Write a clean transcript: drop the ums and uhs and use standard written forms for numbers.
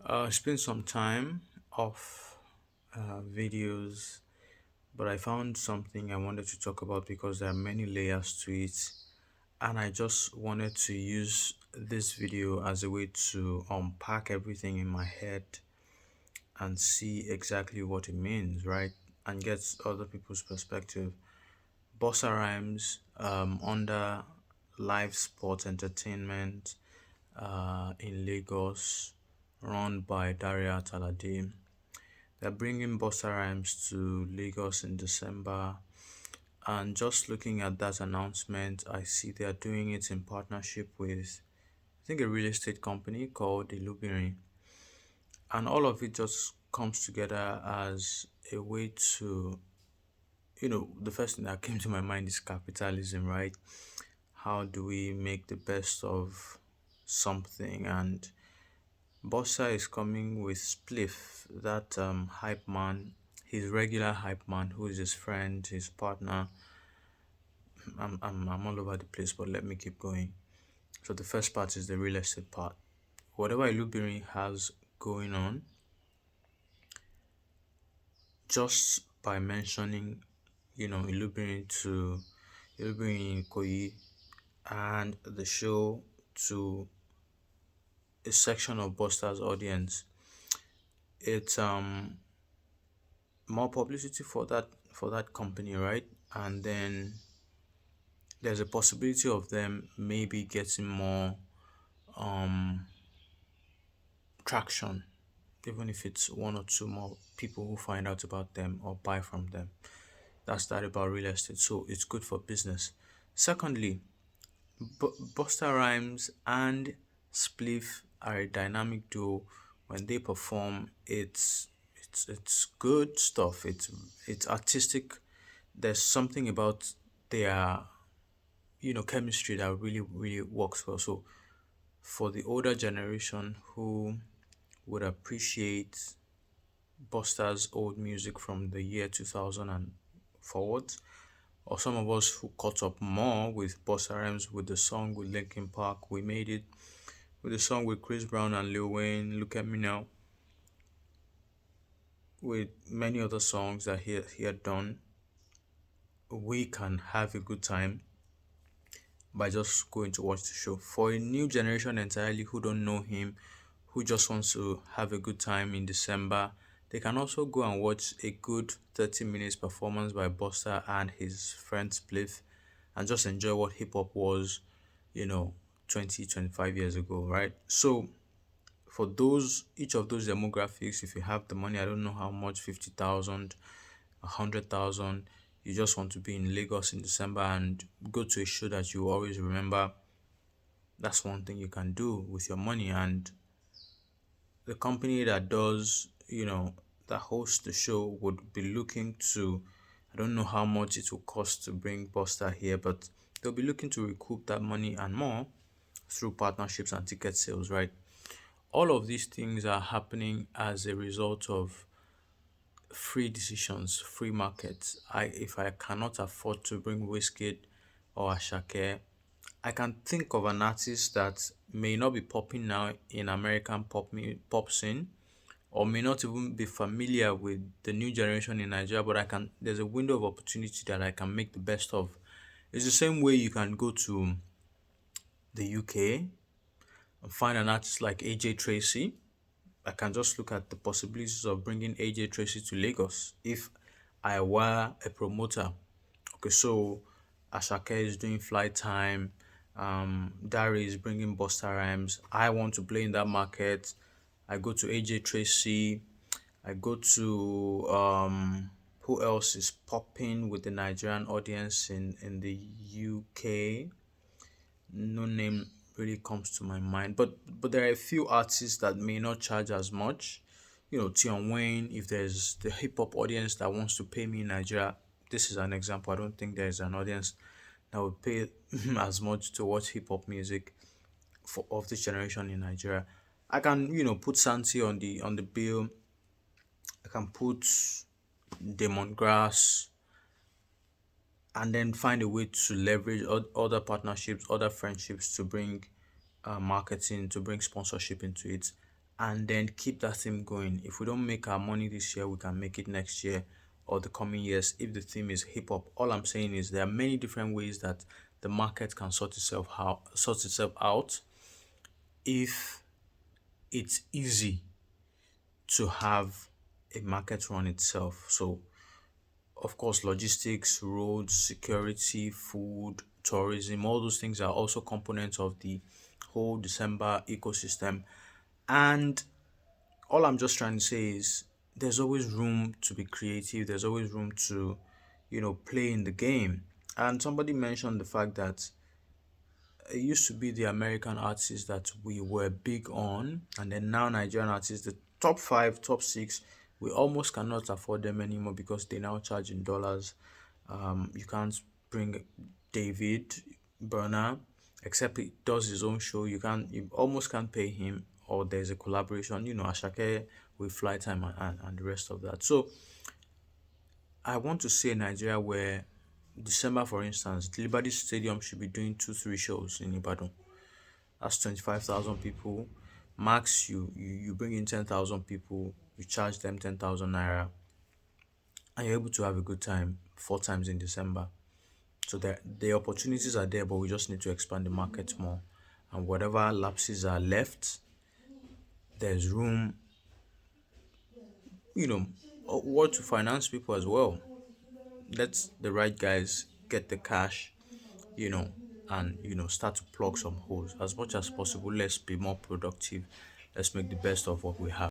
It's been some time off videos, but I found something I wanted to talk about because there are many layers to it, and I just wanted to use this video as a way to unpack everything in my head and see exactly what it means, right? And get other people's perspective. Bossa Rhymes under live sports entertainment in Lagos, run by Daria Talade. They're bringing Busta Rhymes to Lagos in December. And just looking at that announcement, I see they are doing it in partnership with, I think, a real estate company called Illubirin. And all of it just comes together as a way to, the first thing that came to my mind is capitalism, right? How do we make the best of something? And Bossa is coming with Spliff, that hype man, his regular hype man, who is his friend, his partner. I'm all over the place, but let me keep going. So the first part is the real estate part. Whatever Ilubiri has going on, just by mentioning, Ilubiri in Koyi and the show to a section of Buster's audience, it's more publicity for that company, right? And then there's a possibility of them maybe getting more um traction, even if it's one or two more people who find out about them or buy from them. That's that about real estate. So it's good for business. Secondly, Busta Rhymes and Spliff are a dynamic duo. When they perform, it's good stuff. It's artistic. There's something about their chemistry that really works well. So for the older generation who would appreciate Busta's old music from the year 2000 and forwards, or some of us who caught up more with Busta Rhymes with the song with Linkin Park, We Made It, with the song with Chris Brown and Lil Wayne, Look at Me Now, with many other songs that he had done, we can have a good time by just going to watch the show. For a new generation entirely who don't know him, who just wants to have a good time in December, they can also go and watch a good 30 minutes performance by Busta and his friend Spliff and just enjoy what hip hop was, you know, 25 years ago, right? So for those each of those demographics, if you have the money, I don't know how much, 50,000, 100,000, you just want to be in Lagos in December and go to a show that you always remember, that's one thing you can do with your money. And the company that does, that hosts the show would be looking to, I don't know how much it will cost to bring Buster here, but they'll be looking to recoup that money and more through partnerships and ticket sales, right? All of these things are happening as a result of free decisions, free markets. If I cannot afford to bring Wizkid or Ashake, I can think of an artist that may not be popping now in American pop scene, or may not even be familiar with the new generation in Nigeria, but there's a window of opportunity that I can make the best of. It's the same way you can go to the UK and find an artist like AJ Tracy. I can just look at the possibilities of bringing AJ Tracy to Lagos if I were a promoter. Okay, so Ashake is doing Flight Time, Dari is bringing Busta Rhymes. I want to play in that market. I go to AJ Tracy. I go to who else is popping with the Nigerian audience in the UK? No name really comes to my mind, but there are a few artists that may not charge as much. Tion Wayne. If there's the hip hop audience that wants to pay me in Nigeria, this is an example. I don't think there's an audience that would pay as much to watch hip hop music for of this generation in Nigeria. I can put Santi on the bill. I can put Demon Grass and then find a way to leverage other partnerships, other friendships to bring marketing, to bring sponsorship into it. and then keep that theme going. If we don't make our money this year, we can make it next year or the coming years. If the theme is hip hop, all I'm saying is there are many different ways that the market can sort itself out if it's easy to have a market run itself. So of course, logistics, roads, security, food, tourism, all those things are also components of the whole December ecosystem. And all I'm just trying to say is there's always room to be creative, there's always room to, play in the game. And somebody mentioned the fact that it used to be the American artists that we were big on, and then now Nigerian artists, the top five, top six, we almost cannot afford them anymore because they now charge in dollars. You can't bring David Burner, except he does his own show. You almost can't pay him, or there's a collaboration, Ashake with Fly Time and the rest of that. So I want to see a Nigeria where December, for instance, the Liberty Stadium should be doing two, three shows in Ibadan. That's 25,000 people. Max, you bring in 10,000 people, you charge them 10,000 naira, and you're able to have a good time four times in December. So the opportunities are there, but we just need to expand the market more. And whatever lapses are left, there's room, you know, what to finance people as well. Let the right guys get the cash, you know, and start to plug some holes as much as possible. Let's be more productive. Let's make the best of what we have.